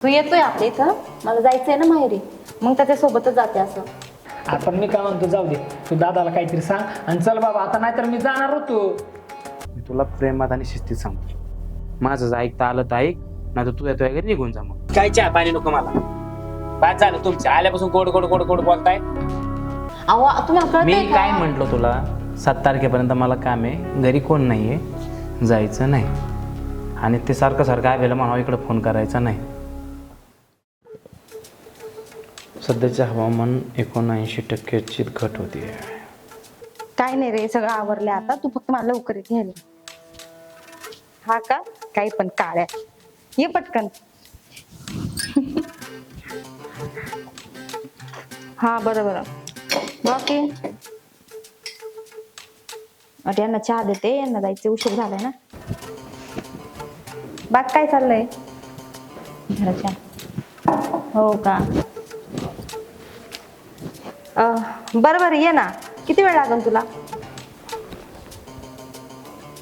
तू येतोय आपल्या इथं, मला जायचंय ना माहेरी, मग त्याच्यासोबतच जाते असं. आता मी काय म्हणतो, जाऊ दे, तू दादाला काहीतरी सांग आणि चल बाबा, आता नाहीतर मी जाणार होतो. मी तुला प्रेमात आणि शिस्तीत सांगतो, माझं जर ऐकता आलं तर ऐक, नाही तर तुझ्या घरी निघून जा. मग काय चहा पाणी नको मला, बाद झालं तुमच्या आल्यापासून गोड गोड गोड गोड बोलताय. अहो तुम्हाला मी कळतंय काय का? म्हंटलो तुला, 7 तारखेपर्यंत मला काम आहे, घरी कोण नाहीये, जायचं नाही. आणि ते सारखं सारखं आवेला म्हणावं इकडे फोन करायचा नाही. सध्याचे हवामान 79% घट होती. काय नाही रे, सगळं आवरलंय आता, तू फक्त मला लवकर घ्यायला. हा का? काही पण काळ्या, ये पटकन. हा बरं बरं. बाकी अरे यांना चहा देते, यांना जायचे, उशीर झालाय ना. बाग काय चाललंय घराच्या? हो का? बरं बरं, ये ना. किती वेळ लागेल तुला?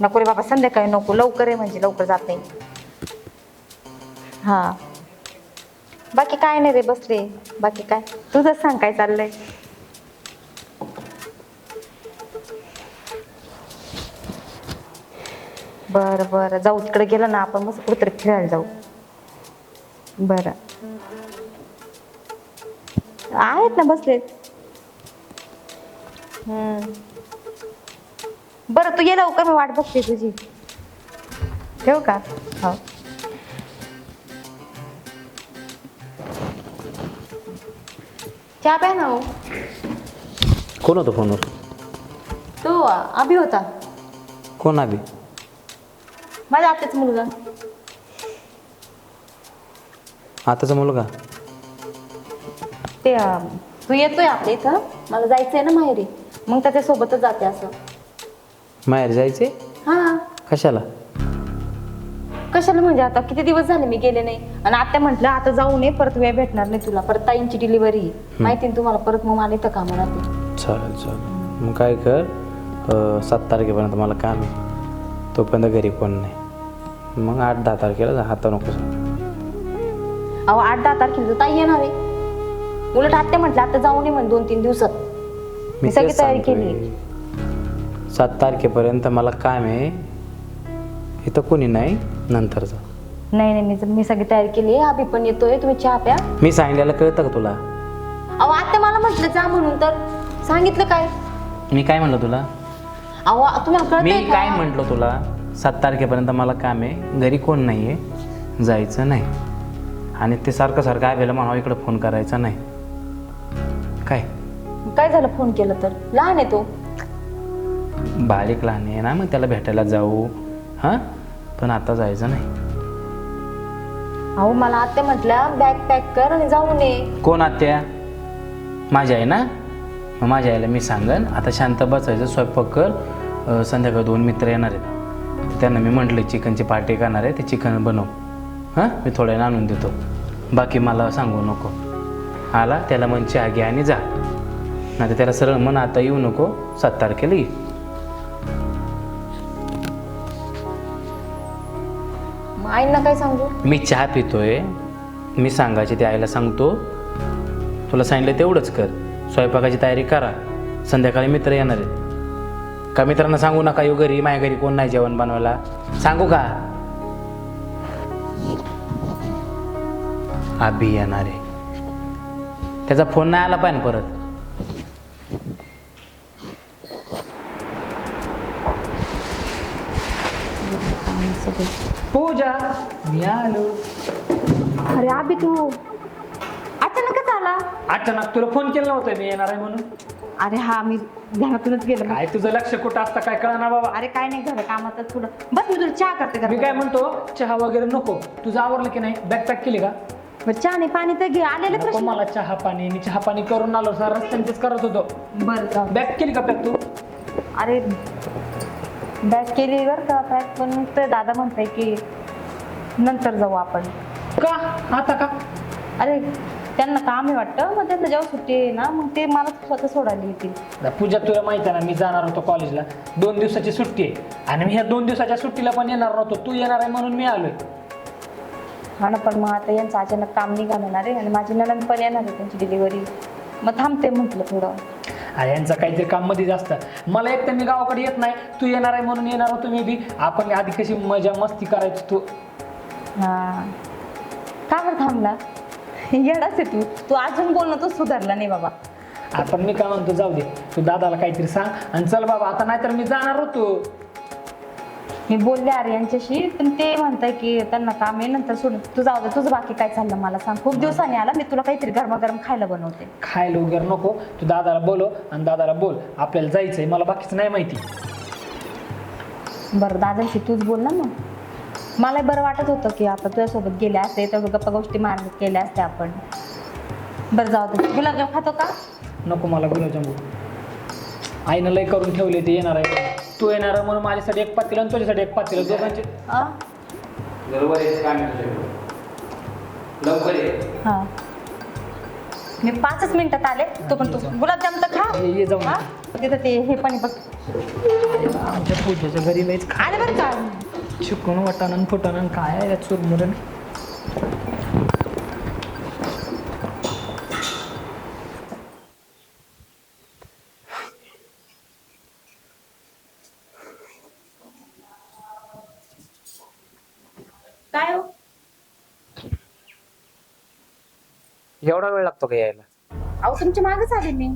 नको रे बाबा, संध्याकाळी नको, लवकर आहे, म्हणजे लवकर जात नाही. हा बाकी काय नाही रे, बसले. बाकी काय तुझं सांग, काय चाललंय? बरं बरं, जाऊ तिकडे गेलं ना आपण, मस्त कुठेतरी फिरायला जाऊ. बरं आहेत ना, बसलेत. बरं तू ये लवकर, मी वाट बघते तुझी. ठेवू का? हो. चहा प्या ना. हो कोण होतं फोनवर? तो अभि होता, कोण आधी? माझ्या आत्याचा मुलगा. आताचा मुलगा? ते तू येतोय आपल्या इथं, मला जायचंय ना माहेरी, मग त्याच्यासोबतच जाते असं. माहेर जायचे? हा. कशाला? कशाला म्हणजे, आता किती दिवस झाले मी गेले नाही, आणि आत्या म्हटलं आता जाऊ नये, परत वेळ भेटणार नाही तुला, परत ताईंची डिलिव्हरी माहिती ना तुम्हाला, परत मग मला इथं कामाला लागते. चालेल चालेल, मग काय कर, 7 तारखेपर्यंत मला काम आहे, तोपर्यंत घरी कोण नाही, मग 8-10 तारखेला जा. आता नको. अहो 8-10 तारखेला ताई येणार आहे, उलट आत्या म्हटलं आता जाऊ नये म्हणे 2-3 दिवसात. मी सगळी तयारी केली. 7 तारखेपर्यंत मला काम आहे, इथं कोणी नाही, नंतर जा. नाही नाही, मी सगळी तयारी केली आहे, अभि पण येतोय, तुम्ही चहा प्या. मी सांगितलेलं कळतं का तुला? अहो आत्या मला म्हटलं जा म्हणून, तर सांगितलं काय? मी काय म्हणलं तुला? अहो तुम्हाला मी कळतंय काय का? म्हटलं तुला, 7 तारखेपर्यंत मला काम आहे, घरी कोण नाहीये, जायचं नाही. आणि ते सारखं सारखं आवेला म्हणावं इकडे फोन करायचा नाही. काय झालं फोन केलं तर? लहान आहे तो. बारीक लहान आहे ना, मग त्याला भेटायला जाऊ. हां, पण आता जायचं नाही. अहो मला आत्या म्हटल्या बॅग पॅक कर आणि जाऊ नये. कोण आत्या? माझी आहे ना, मग माझ्या आईला मी सांगन आता शांत बसायचं, स्वयंपाक कर. संध्याकाळी 2 मित्र येणार आहेत, त्यांना मी म्हटलं चिकनची पार्टी करणार आहे, ते चिकन बनव. हां, मी थोड्या वेळाने आणून देतो, बाकी मला सांगू नको. आला त्याला म्हण चहा घ्या आणि जा, नाही तर त्याला सरळ म्हण आता येऊ नको, 7 तारखेला ये. मग आईंना काय सांगू? मी चहा पितोय, मी सांगायचे ते आईला सांगतो. तुला सांगितलं तेवढंच कर, स्वयंपाकाची तयारी करा, संध्याकाळी मित्र येणार आहेत. का मित्रांना सांगू नका येऊ घरी, माझ्या घरी कोण नाही जेवण बनवायला, सांगू का? अभि येणार आहे, त्याचा फोन नाही आला पाहिजे परत. पूजा, मी आलो. अरे अभि तू अचानकच आला? अचानक तुला फोन केला नव्हता मी येणार आहे म्हणून. अरे हा, मी ध्यानातूनच गेलं. काय तुझं लक्ष कुठं असतं काय कळा ना बाबा. अरे काय नाही, घर कामातच थोडं बस, मी तुला चहा करते मी काय म्हणतो, चहा वगैरे नको, तुझं आवरलं की नाही? बॅग पॅक केली का? चहा नाही पाणी तर घे, आलेलं नको प्रश्न. मला चहा पाणी, मी चहा पाणी करून आलो, सर रस्त्यांचेच करत होतो. बरं बॅग केली का पॅक तू? अरे बॅग केली बरं का पॅक, पण ते दादा म्हणताय की नंतर जाऊ आपण. का आता का? अरे त्यांना काम आहे वाटतं, मग त्यांना जेव्हा सुट्टी आहे ना, मग ते मला स्वतः सोडायला येतील. पूजा तुला माहिती आहे ना, मी जाणार होतो कॉलेजला, 2 दिवसाची सुट्टी आहे, आणि मी ह्या 2 दिवसाच्या सुट्टीला पण येणार नव्हतो, तू येणार आहे म्हणून मी आलोय. हा ना, पण मग आता यांचं अचानक काम निघालं ना रे, आणि माझी नणंद पण येणार आहे त्यांची डिलिव्हरी, मग थांबते म्हटलं थोडं. अरे यांचं काहीतरी काम मध्येच असतं. मला एक तर मी गावाकडे येत नाही, तू येणार आहे म्हणून येणार होतो मी बी. आपण आधी कशी मजा मस्ती करायची तू. हा, का बरं थांबला? येडाच आहे तू. तू अजून बोलणं तू सुधारला नाही बाबा. आपण मी काय म्हणतो, जाऊ दे, तू दादाला काहीतरी सांग आणि चल बाबा, आता नाहीतर मी जाणार होतो. मी बोलले अरे यांच्याशी, पण ते म्हणताय की त्यांना काम आहे नंतर सोडून. तू जाऊ दे, तुझं बाकी काय चाललं मला सांग. खूप दिवसांनी आला, मी तुला काहीतरी गरमागरम खायला बनवते. खायला वगैरे नको, तू दादाला बोलव आणि दादाला बोल आपल्याला जायचंय. मला बाकीचं नाही माहिती. बरं दादाशी तूच बोल ना मग. मला बरं वाटत होतं की आता तुझ्यासोबत गेल्या असते तर गप्पा गोष्टी मारत केल्या असत्या आपण. बरं जाऊ दे. गुलाबजाम खातो का? नको मला गुलाबजामुन. आईनं लय करून ठेवले, ते येणार आहे. तू येणार आहे म्हणून माझ्यासाठी एक पातेलं आणि तुझ्यासाठी एक पातेलं, दोघांचे. हां, मी 5च मिनिटात आले. तो पण तू गुलाबजाम तर खा. ये जाऊन. हा, तिथं ते हे पण बघ. आमच्या पूजेच्या घरी लयच आले बरं का. चिकून वाटाणं फुटाणं काय आहे चुरमुरण. काय हो? एवढा वेळ लागतो का यायला? अहो तुमच्या मागच आले मी.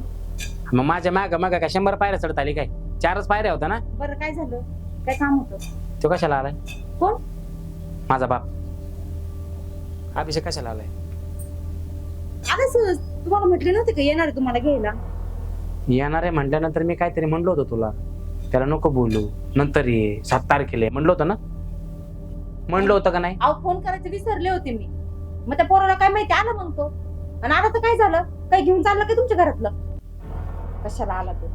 मग माझ्या माग काय 100 पायऱ्या चढत आली काय? 4च पायऱ्या होता ना. बरं काय झालं? काय काम होतं? तो कशाला आलाय? कोण? माझा बाप अभिषेक कशाला आलाय? आलं सहज. तुम्हाला म्हटले नव्हते का येणार आहे तुम्हाला घ्यायला? येणार आहे म्हटल्यानंतर मी काहीतरी म्हणलो होतो तुला, त्याला नको बोलू, नंतर ये 7 तारखेला म्हणलो होतं ना. म्हणलं होतं का नाही? अहो फोन करायचं विसरले होते मी. मग त्या पोराला काय माहिती, आला मग तो. आणि आता तर काय झालं? काही घेऊन चाललं का तुमच्या घरातलं? कशाला आला तो?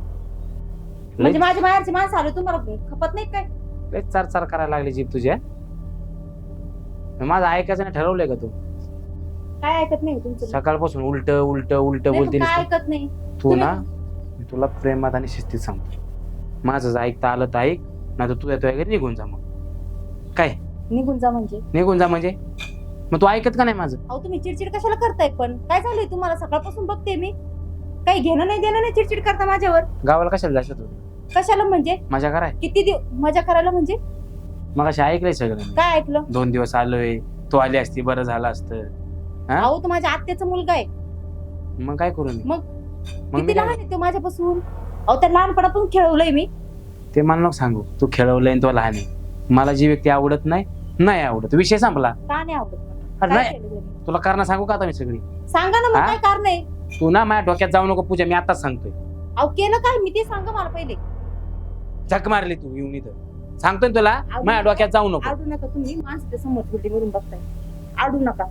म्हणजे माझ्या बाहेरची माणसं आले, तुम्हाला खपत नाही काय? लय चार करायला लागली जीभ तुझ्या. माझं ऐकायचं नाही ठरवलंय का तू? काय ऐकत नाही तुमचं? सकाळपासून उलट उलट उलट नाही, बोलते काय नुसतं. ऐकत नाही? तू ना, मी तुला प्रेमात आणि शिस्तीत सांगतो, माझं जर ऐकता आलं तर ऐक, नाही तर तू तुझ्या घरी निघून जा. मग काय निघून जा म्हणजे? निघून जा म्हणजे मग तू ऐकत का नाही माझं? अहो तुम्ही चिडचिड कशाला करताय? पण काय झालंय तुम्हाला? सकाळपासून बघते मी, काही घेणं नाही देणं नाही, चिडचिड करता माझ्यावर. गावाला कशाला जायचं तू? कशाला म्हणजे? माझ्या घरा किती मजा करायला म्हणजे? मग अशी ऐकलंय सगळं मी. काय ऐकलं? 2 दिवस आलोय, तू आली असती बरं झालं असतं. हा? अहो तो माझ्या आत्याचा मुलगा आहे. मग काय करू मी? मग मग मी किती लहान काय? आहे तो माझ्यापासून. अहो त्या लहानपणापासून खेळवलंय मी. ते मला नको सांगू, तू खेळवलंय आणि तो लहान आहे. मला जी व्यक्ती आवडत नाही आवडत, विषय संपला. का नाही आवडत? अरे काय नाही, केलं त्यांनी? तुला कारण सांगू का आता मी सगळी? सांगा ना मग, हा? काय कारण आहे? तू ना माझ्या डोक्यात जाऊ नको पूजा, मी आताच सांगतोय. अहो केलं काय मी ते सांगा मला पहिले. झक मारली तू येऊन इथं, सांगतोय तुला, माझ्या डोक्यात जाऊ नको. आडू नका तुम्ही, माणसाच्या समोर बिल्डिंगवरून बघताय. आडू नका.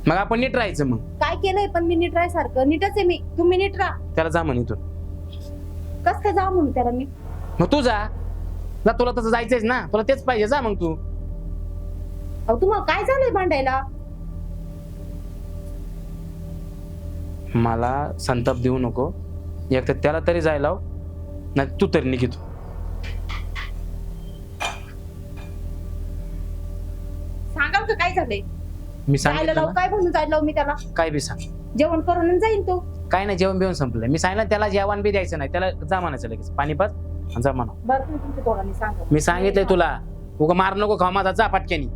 मग आपण नीट राहायचं. मग काय केलंय पण मी नीट राहायसारखं? नीटच आहे मी. तुम्ही नीट राहा. त्याला जा म्हण इथून. कस काय जा म्हणून त्याला मी? मग तू जा, तुला तसं जायचंयच ना, तुला तेच पाहिजे, जा मग तू. अहो तुम्हाला काय झालंय भांडायला? मला संताप देऊ नको. एक तर त्याला तरी जायला लाव, नाही तू तरी निघतो. सांगाल का काय झालंय? मी जायला सांगितलं लावू ना, काय म्हणून जायला लावू मी त्याला? काय बी सांग. जेवण करून आणि जाईन तो. काय नाही, जेवण बिवण संपलंय. मी सांगितलं त्याला जेवण बी द्यायचं नाही, त्याला जा म्हणायचं लगेच, पाणी पाच आणि जा म्हणा. बरं तुम्ही तुमच्या पोरांनी सांगा. मी सांगितलंय तुला, उगा मार नको खाऊ माझा, जा पटक्यानी.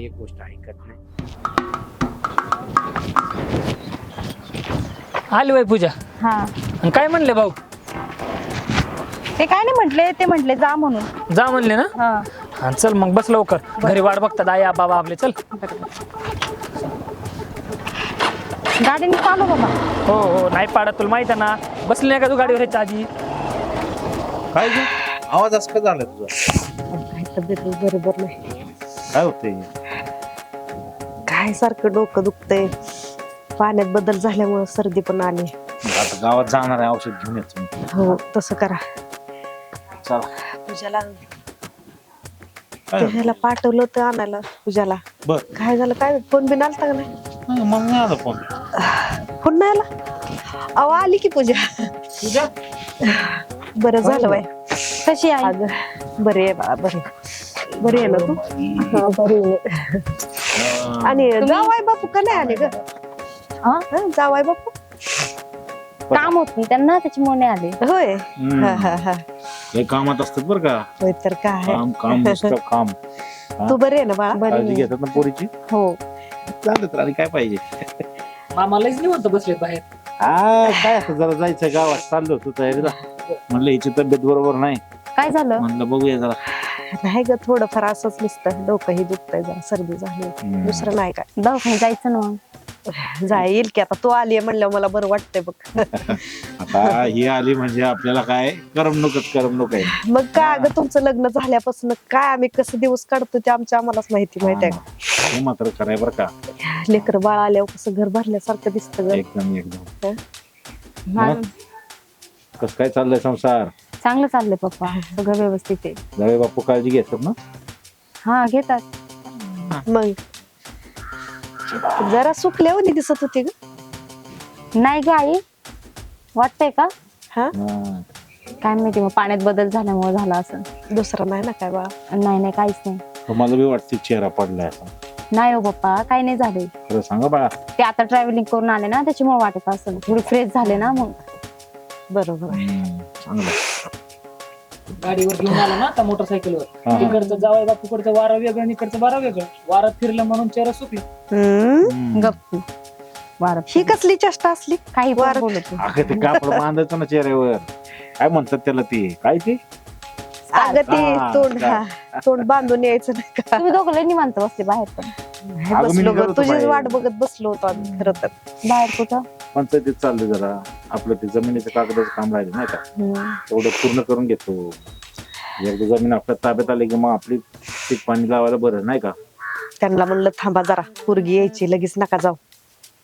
एक गोष्ट ऐकत नाही. आली वय पूजा. हा, आणि काय म्हणले भाऊ? ते काय नाही म्हटले, ते म्हटले जा म्हणून. जा म्हणले ना. हा, हा चल मग, बस लवकर, घरी वाट बघतात आई बाबा आपले. चल. गाडीने चालू बाबा. हो हो, नाही पाडत, तुला माहित आहे ना. बसली नाही का तू गाडीवर ह्याच्या आधी? काय ग? आवाज असं का झाला तुझा? काय तब्येत बरोबर नाही. काय होतंय? काय सारखं डोकं दुखतंय. पाण्यात बदल झाल्यामुळे सर्दी पण आली. आता गावात जाणार आहे, औषध घेऊन येतो मी. हो तसं करा. चला. पूजाला काय ह्याला पाठवलं होतं आणायला. पूजाला बर. काय झालं काय? फोन बिन आलता का नाही? मग नाही आला फोन. फोन नाही आला? अहो आली की पूजा. तुझ्या बरं झालं बाय. कशी आहे अगं बरे आहे बाळा, बरे बरी आहे ना तू? हा, बरी आहे. आणि जावाय बापू का नाही आले ग? हा? जावाय बापू काम होत नाही त्यांना, त्याच्यामुळे नाही आले. होय. हम्म. हा, हा, हा. हे कामात असतात बरं का. होय तर काय. काम काम नुसतं काम. तू बरी आहे ना बाळा? बरी काळजी आहे. घेतात ना पोरीची. हो. चालत तर आणि काय पाहिजे. मामालाच निवंत बसले बाहेर. हा काय असं जरा जायचं गावात चाललो होतो तयारीला. म्हणलं हिची तब्येत बरोबर नाही. काय झालं? म्हणलं बघूया जरा. नाही ग, थोडंफार असंच नुसतं डोकंही दुखतंय, जरा सर्दी झाली. दुसरं नाही काय. दवाखान्यात जायचं ना मग. जाईल की आता, तू आली म्हणल्यावर मला बरं वाटतंय बघ. आता ही आली म्हणजे आपल्याला काय करमणूक आहे. मग काय अगं, तुमचं लग्न झाल्यापासून काय आम्ही कसं दिवस काढतो ते आम्हालाच माहिती आहे का. हे मात्र खरंय बरं का. लेकर बाळ आल्यावर कसं घर भरल्यासारखं दिसतं ग. एकदम माझं कसं काय चाललंय संसार. चांगलं चाललंय पप्पा, सगळं व्यवस्थित आहे. जावे बापू काळजी घेतात ना. हा घेतात. मग जरा सुकल्यावर दिसत होती ग. नाही ग आई, वाटतंय का? हा, काय माहिती, मग पाण्यात बदल झाल्यामुळे झाला असं. दुसरं नाही ना काय बाळा. नाही काहीच नाही. तुम्हाला बी वाटते चेहरा पडलाय असा. नाही हो पप्पा, काही नाही झाले. खरं सांगा बाळा. ते आता ट्रॅव्हलिंग करून आले ना, त्याच्यामुळे वाटत असेल. थोडी फ्रेश झाले ना मग. बरोबर आहे. चांगलं. गाडीवर घेऊन आला ना आता मोटरसायकलवर. हा. तिकडचं जावई बापूकडचं वारं वेगळं आणि इकडचं वारं वेगळं. वारात फिरलं म्हणून चेहरा सुकली. गप्प वारं. ही कसली चेष्टा असली? काही वारं- बोलत अगं ते कापड बांधायचं ना चेहऱ्यावर. काय म्हणतात त्याला ते काय ते. अगं ते हा, तोंड, काय? हा तोंड बांधून यायचं नाही का. तुम्ही दोघं लय निवांत बसले बाहेर. पण नाही अगं मी बसलो निघालो ग, होतो तुझीच बाहेर. वाट बघत बसलो होतो आम्ही खरं तर. बाहेर कुठं? पंचायतीत चाललं जरा. आपलं ते जमिनीचं कागदाचं काम राहिलं नाही का, तेवढं पूर्ण करून घेतो. एकदा जमीन आपल्या ताब्यात आली की मग आपली पीक पाणी लावायला बरं नाही का. त्यांना म्हणलं थांबा जरा, पोरगी यायची, लगेच नका जाऊ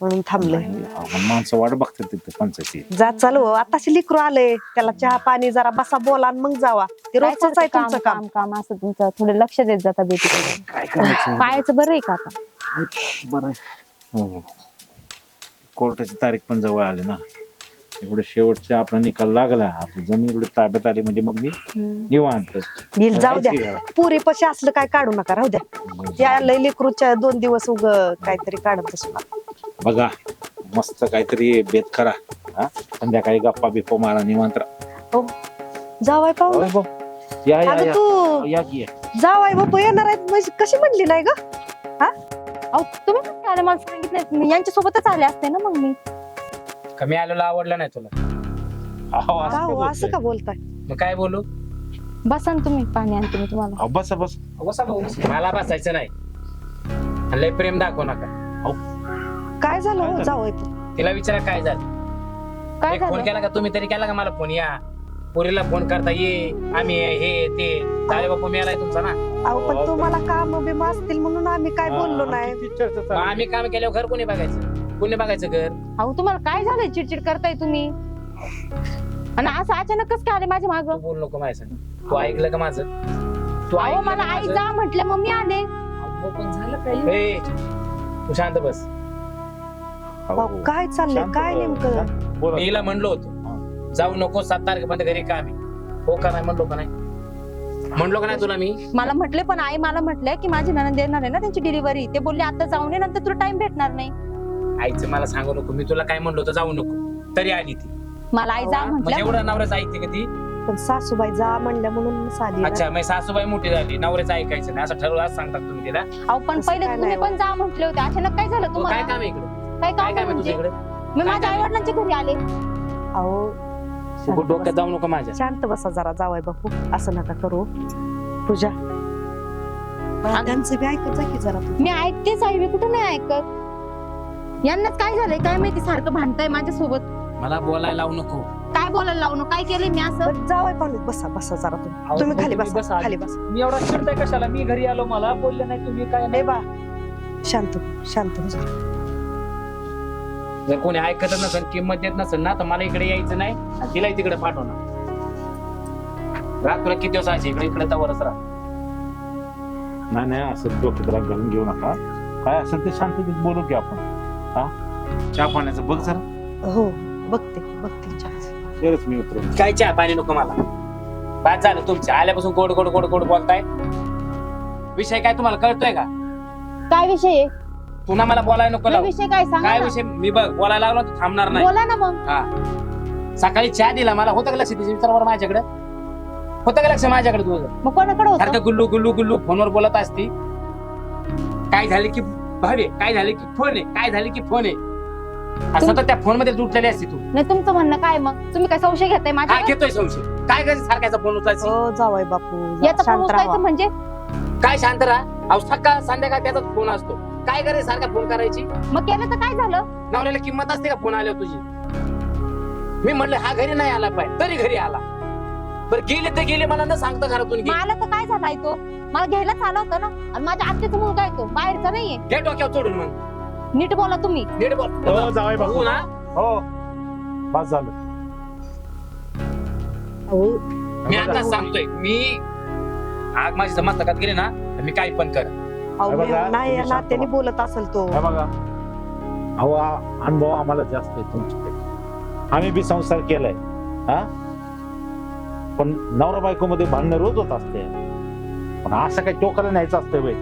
म्हणून थांबले. माणसं वाट बघतात तिथे पंचायतीत. जा चालू, आताशी लिकरू आले, त्याला चहा पाणी जरा बसा, बोला आणि मग जावा. ते काय रोजच आहे करता तुमचं काम. काम असं तुमचं. थोडं लक्ष देत जाता बेटीकडे. काय करायचं. पायाचं बरं आहे का आता? बरं आहे. हो. कोर्टाची तारीख पण जवळ आली ना. एवढे शेवटचे आपला निकाल लागला, आपली जमीन एवढी ताब्यात आली म्हणजे मग मी निवांत. येईल, जाऊ द्या. पुरी पशी असलं काय काढू नका, राहू द्या. त्या लय लेकरूच्या 2 दिवस उग काहीतरी काढत असणार. बघा मस्त काहीतरी बेत करा. हा संध्याकाळी गप्पा बिप्पा मारा निवांत. हो, जावाय पाहू. या या अगं या तू या की या. जावाय बापू येणार आहेत म्हणजे कशी म्हणली नाही ग. अहो तुम्ही कसं काय आले? मला सांगितलं यांच्या सोबतच आले असते ना मग मी. कमी आलेलं आवडलं नाही तुला? अहो, असं का काय हो, असं बोलताय? का बोलताय? मग काय बोलू? बसा ना तुम्ही, पाणी आणते मी तुम्हाला. अहो, बसा बस. बसा भाऊ. मला बसायचं नाही. आणि लय प्रेम दाखवू नका. काय झालं काय हो झालं? जावय? तिला विचारा काय झालं. काय एक फोन झालं? केला का तुम्ही तरी केला का मला फोन? या पुरीला फोन करता ये, आम्ही हे ते जावे बापू मिळालाय तुमचा ना. अहो पण तुम्हाला काम बिम असतील म्हणून आम्ही काय बोललो नाही. आमची ती चर्चा मग चालली. आम्ही काम केल्यावर घर कोणी बघायचं? कोणी बघायचं घर? अहो तुम्हाला काय झालंय? चिडचिड करताय तुम्ही. आणि असं अचानकच काय आले माझ्या माग? तू बोल नको माझ्या संग. तू ऐकलं का माझं? तू अहो ऐकलं मला का आई माझं? जा म्हटलं मग मी आले. अहो, पण झालं काय? ए, तू शांत बस. अहो, अहो, काय चाललंय शांत काय बस. नेमकं? शांत. बोला. मी हिला म्हणलो होतो जाऊ नको 7 तारखेपर्यंत घरी काम आहे. हो का नाही म्हणलो का नाही? म्हणलो का नाही तुला मी? मला म्हटले, पण आई मला म्हटलंय की माझी नणंद येणार आहे ना त्यांची डिलिव्हरी. ते बोलले आता जाऊन ये, नंतर तुला टाइम भेटणार नाही. आईचं मला सांगू नको. मी तुला काय म्हणलो होतं जाऊ नको, तरी आली ती. मला आई जा म्हणजे म्हटलं. एवढं नवऱ्याचं ऐकते का ती? पण सासूबाई जा म्हणल्या म्हणून साधी ना. अच्छा, मग सासूबाई मोठी झाली, नवऱ्याचं ऐकायचं नाही असं ठरवलं, असं सांगतात तुम्ही तिला? अहो पण असं पहिले काय तुम्ही नाही पण जा म्हटले होते. अचानक काय झालं तो काय तुम्हाला? काम आहे इकडे? काय काय काम काम आहे म्हणजे? तुझ्या इकडे? मी काय माझ्या काम आई आहे? वडिलांच्या घरी आले. अहो तू शांत डोक्यात बसा. जाऊ नको माझ्या. शांत बसा जरा जावाय बापू, असं नका करू. पूजा त्यांचं बी ऐकत जा की जरा तू. मी ऐकतेच आहे, मी कुठं नाही ऐकत. यांनाच काय झालंय काय माहिती, सारखं भांडताय माझ्यासोबत. मला बोलायला लावू नको. काय बोलायला लावणं? काय केलंय मी असं? बरं, जावाय पाहू, बसा बसा जरा अहो, तुम्ही खाली तुम्ही बसा, बसा. खाली बसा. मी एवढा चिडताय कशाला? मी घरी आलो, मला बोलले नाही तुम्ही काय ए नाही. बा शांत शांत हो जरा. जर कोणी ऐकत नसेल, किंमत देत नसेल ना, तर मला इकडे यायचं नाही आणि तिलाही तिकडे पाठवणार. रात तुला किती दिवस आहे इकडे? इकडे तवरच राहा. नाही नाही असं डोक्यात राग घालून घेऊ नका. काय असेल ते शांततेत बोलू की आपण. हा चहा पाण्याचं बघ जरा. हो बघते बघते चहा. तरच मी उतरवतो. काय चहा पाणी नको मला. बाद झालं तुमच्या आल्यापासून गोड गोड गोड गोड बोलताय. विषय काय तुम्हाला कळतोय का? काय विषय आहे? पुन्हा मला बोलायला नको लावू. विषय काय सांगा काय ना. विषय मी बघ बोलायला लागलो तर थांबणार नाही. बोला ना मग. हा सकाळी चहा दिला मला, होतं का लक्ष तिच्या विचारावर माझ्याकडे? होतं का लक्ष माझ्याकडे तुझं? मग कोणाकडे होतं? सारखं गुल्लू गुल्लू गुल्लू फोनवर बोलत असती. काय झाले की भावे, काय झाले की फोन आहे, काय झाले की फोन आहे. असं तर त्या फोन मध्ये तुटलेली असती तू. नाही तुमचं म्हणणं काय मग? तुम्ही काय संशय घेताय हा माझ्या? घेतोय संशय. काय करायचं सारख्याचा फोन उचलायची? हो जावाय बापू जरा याचा फोन शांत उचलायचं राहा. म्हणजे काय शांत राहा. अहो सकाळ संध्याकाळ त्याचाच फोन असतो. काय करायचं सारखा फोन करायची? मग केलं तर काय झालं? नवऱ्याला किंमत असते का फोन आल्यावर तुझी? मी म्हणलं हा घरी नाही आला पाहिजे तरी घरी आला. बरं गेले तर गेले मला न सांगता घरातून मग आला तर काय झालाय तो? मला घ्यायलाच आला होता ना. आणि माझ्या आत्याचा मुलगा आहे तो, बाहेरचा नाहीये. घे डोक्यावर चढून मग नीट बोला तुम्ही. नीट बोल. हो, जावई बापू. बघू ना हो बस झालं. अहो, मी आता सांगतोय. मी आग माझी जमात गेले ना तर मी काय पण कर. अहो, हे बघा, मी नाही तुम्ही नात्याने शांत बोलत असेल तो. हे बघा अहो अनुभव आम्हाला जास्त आहे तुमच्याकडे. आम्ही बी संसार केलाय. हा पण नवरा बायको मध्ये भांडणं रोज होत असते. पण असं काही टोकाला न्यायचं असतं बाई.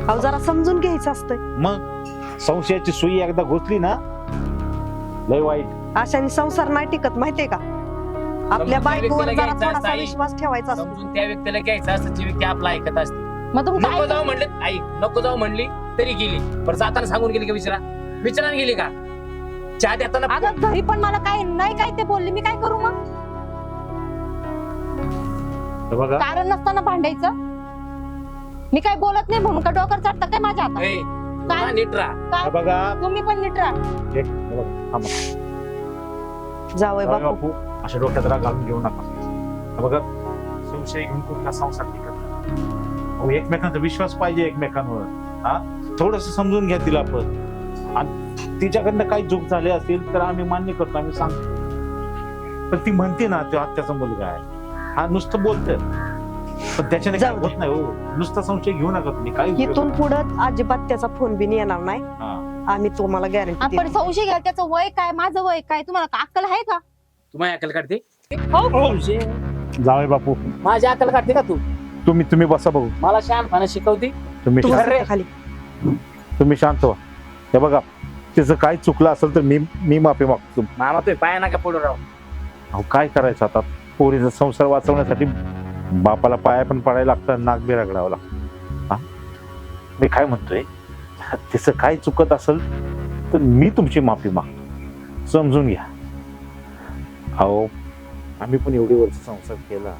अहो जरा समजून घ्यायचं असतंय. मग संशयाची सुई एकदा घुसली ना लय वाईट. अशाने संसार नाही टिकत माहितीये का? आपल्या समजून बायकोवर व्यक्तीला जरा घ्यायचं थोडासा असतं, विश्वास ठेवायचा असतो. समजून त्या व्यक्तीला घ्यायचं असतं जी व्यक्ती आपला ऐकत असते. मग तुमचं नको ऐक- जाऊ म्हणले आई नको जाऊ म्हणली तरी गेली. पण जाताना सांगून गेली का विचाराने गेली का? चहा देताना अगं घरी पण मला काय नाही काय ते बोलले, मी काय करू मग? हे बघा कारण नसताना भांडायचं. मी काय बोलत नाही म्हणून का डोक्यावर चढता काय माझ्या हातात? ए, काय? पुन्हा नीट राहा. हे काय? बघा तुम्ही पण नीट राहा. हे बघा, थांबा. जावय जावई बापू बापू अशा डोक्यात राग घालून घेऊ नका. हे बघा संशय घेऊन कुठला संसार टिकत नाही. अहो, एकमेकांचा विश्वास पाहिजे एकमेकांवर. हा थोडस समजून घ्या तिला पण. आणि तिच्याकडनं काही चूक झाली असेल तर आम्ही मान्य करतो, आम्ही सांगतो. पण ती म्हणते ना तो आत्याचा मुलगा आहे. हा नुसतं बोलतोय पण त्याच्याने काय जाऊ दे. होत नाही. हो नुसता संशय घेऊ नका तुम्ही. काही उपयोग इथून पुढं अजिबात त्याचा फोन बिन येणार नाही. हा. आम्ही तुम्हाला गॅरंटी आपण संशय घ्या. त्याचं वय काय, माझं वय काय, तुम्हाला अक्कल आहे का? तुम्हाला अक्कल काढते? जावई बापू माझी अक्कल काढते का तू? तुम्ही बसा बघू. मला शहाणपणा शिकवते. तुम्ही शांत- अरे. खाली तुम्ही शांत व्हा. हे बघा तिचं काय चुकलं असेल तर मी माफी मागतो. मामा तुम्ही पाया नका पडू राव. अहो काय करायचं आता, पोरीचा संसार वाचवण्यासाठी बापाला पाया पण पडायला लागतं, नाक बी रगडावं लागतं. हा मी काय म्हणतोय, तिचं काय चुकत असेल तर मी तुमची माफी मागतो, समजून घ्या. अहो आम्ही पण एवढी वर्ष संसार केला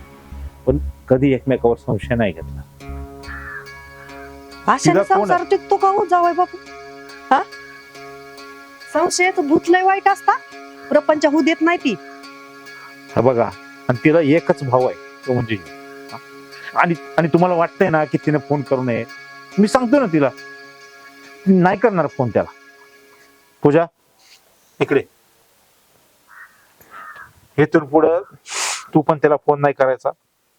पण कधी एकमेकावर संशय नाही घेतला. अशाने तिला कोण संसार टिकतो का हो जावय बापू? हा संशयाचं भूत लय वाईट असता. प्रपंच होऊ देत नाही ती. हा बघा आणि तिला एकच भाऊ आहे तो म्हणजे हा. आणि तुम्हाला वाटतंय ना की तिने फोन करू नये. मी सांगतो ना तिला नाही करणार फोन त्याला. पूजा इकडे. इथून पुढं तू पण त्याला फोन नाही करायचा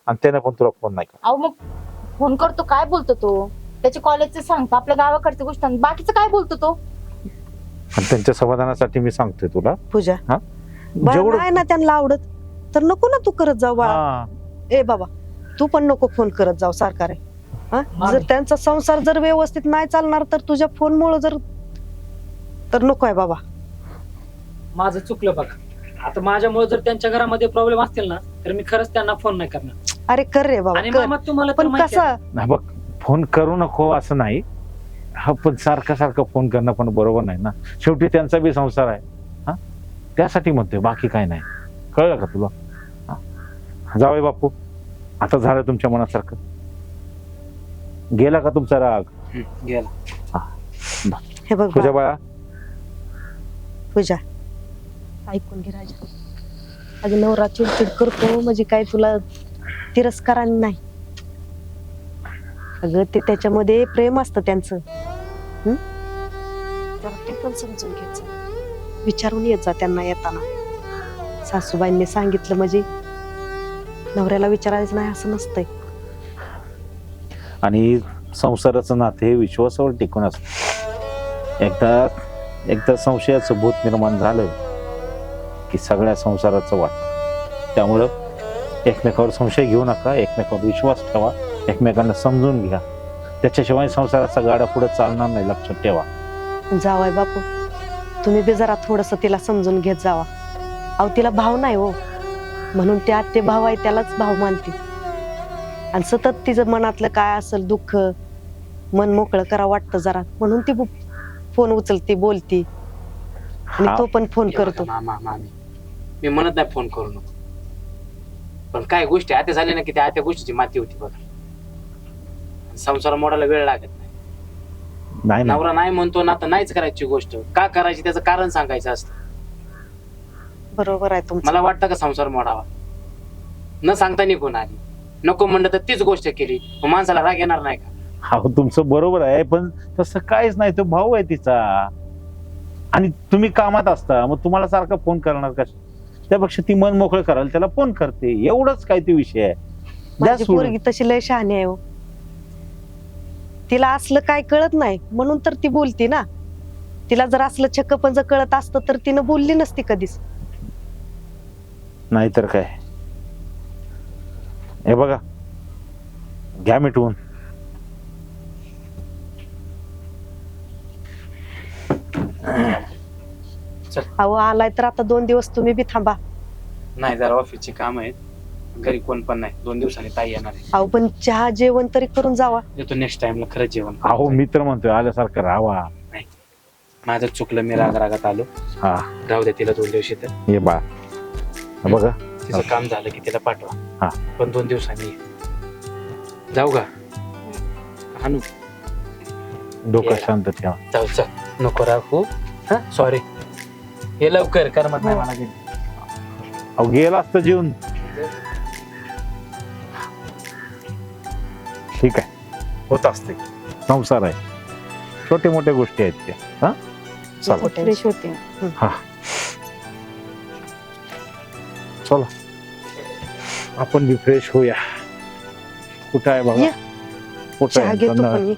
आणि त्याने पण तुला फोन नाही करायचा. अहो मग फोन करतो काय बोलतो तो? त्याच्या कॉलेजचं सांगतो, आपल्या गावाकडच्या गोष्ट, बाकीचं काय बोलतो तो? आणि त्यांच्या समाधानासाठी मी सांगतोय तुला. पूजा हा? बरं जेवढं नाही ना त्यांना आवडत तर नको ना तू करत जाऊ बाळा. हा. ए बाबा तू पण नको फोन करत जाऊ सारखा रे. हा जर त्यांचा संसार जर व्यवस्थित नाही चालणार तर तुझ्या फोनमुळे जर तर नको आहे बाबा. माझं चुकलं बघा. आता माझ्यामुळे जर त्यांच्या घरामध्ये प्रॉब्लेम असतील ना तर मी खरंच त्यांना फोन नाही करणार. अरे कर रे बाबा आणि कर. मामा तुम्हाला तर पण माहिती आहे. कसं नाही बघ फोन करू नको असं नाही. हा पण सारखं फोन करणं पण बरोबर नाही ना. शेवटी त्यांचा बी संसार आहे. हा त्यासाठी म्हणतोय, बाकी काय नाही. कळलं का तुला? जावई बापू आता झालं तुमच्या मनासारखं. गेला का तुमचा राग? गेला. हे बघ तुझ्या बाळा, बाळा पूजा ऐकून घे राजा. अगं नवरा चिडचिड करतो म्हणजे काय तुला तिरस्काराने नाही. अगं ते त्याच्यामध्ये प्रेम असतं त्यांचं. जरा ते पण समजून घ्यायचं. विचारून येत जा त्यांना येताना. सासूबाईंनी सांगितलं म्हणजे नवऱ्याला विचारायचं नाही असं नसतंय. आणि संसाराचं नाते हे विश्वासावर टिकून असतं. एकदा संशयाचं भूत निर्माण झालं की सगळ्या संसाराचं वाटतं. त्यामुळं एकमेकावर संशय घेऊ नका, एकमेकावर विश्वास ठेवा, एकमेकांना समजून घ्या. त्याच्याशिवाय संसाराचा गाडा पुढे चालणार नाही, लक्षात ठेवा. जावाय बापू, तुम्ही बी जरा थोडस तिला समजून घेत जावा. अहो तिला भाव नाही हो, म्हणून ते आत्ते भाव आहे त्यालाच भाव मानते. आणि सतत तिचं मनातलं काय असेल दुःख मन मोकळं करा वाटतं जरा, म्हणून ती फोन उचलते बोलती आणि हा. तो पण फोन करतो. मामा मामी मी म्हणत नाही फोन करू नको, पण काय गोष्टी आता झाल्या ना की त्या गोष्टीची माती होती बघा. संसार मोडायला वेळ लागत नाही. नाही ना, नवरा नाही म्हणतो ना तर नाहीच करायची गोष्ट का करायची त्याचं कारण सांगायचं असतं. बरोबर आहे तुमचं. मला वाटतं का संसार मोडावा न सांगता निघून आली, नको म्हणलं तर तीच गोष्ट केली, मग माणसाला राग येणार नाही का? हा तुमचं बरोबर आहे, पण तसं काहीच नाही. तो भाऊ आहे तिचा आणि तुम्ही कामात असता, मग तुम्हाला सारखा फोन करणार कसं? त्यापेक्षा ती मन मोकळं करायला त्याला फोन करते, एवढंच काय ते विषय आहे. द्या माझी सोडून. पोरगी तशी लय शहाणी आहे हो, तिला असलं काय कळत नाही म्हणून तर ती बोलती ना. तिला जर असलं छक्कपंज कळत असतं तर तिनं बोलली नसती कधीच. नाहीतर काय. हे बघा, घ्या मिटवून. अहो आलाय तर आता 2 दिवस तुम्ही बी थांबा. नाही जरा ऑफिसची काम आहेत, घरी कोण पण नाही, 2 दिवसांनी ताई येणार आहे. अहो पण चहा जेवण तरी करून जावा. येतो नेक्स्ट टाइमला खरंच जेवण. अहो मी तर म्हणतोय आल्यासारखं राहावा. माझं चुकलं, मी रागात आलो. हा राहू द्या तिला 2 दिवशी तर. हे बा, हे बघा तिचं काम झालं की तिला पाठवा. हा. पण 2 दिवसांनी ये. जाऊ का हानू? डोकं शांत ठेवा. जाऊ चल, नको राखू. हा सॉरी, हे लवकर करमत नाही मला घरी. अहो गेला असतं जेवून. ठीक आहे, होत असते, संसार आहे, छोटे मोठ्या गोष्टी आहेत त्या. हा चला फ्रेश होते. हा चला आपण बी फ्रेश होऊया. कुठं आहे बघा, ये. कुठं चहा आहे घेतो त्यांना- पण ये.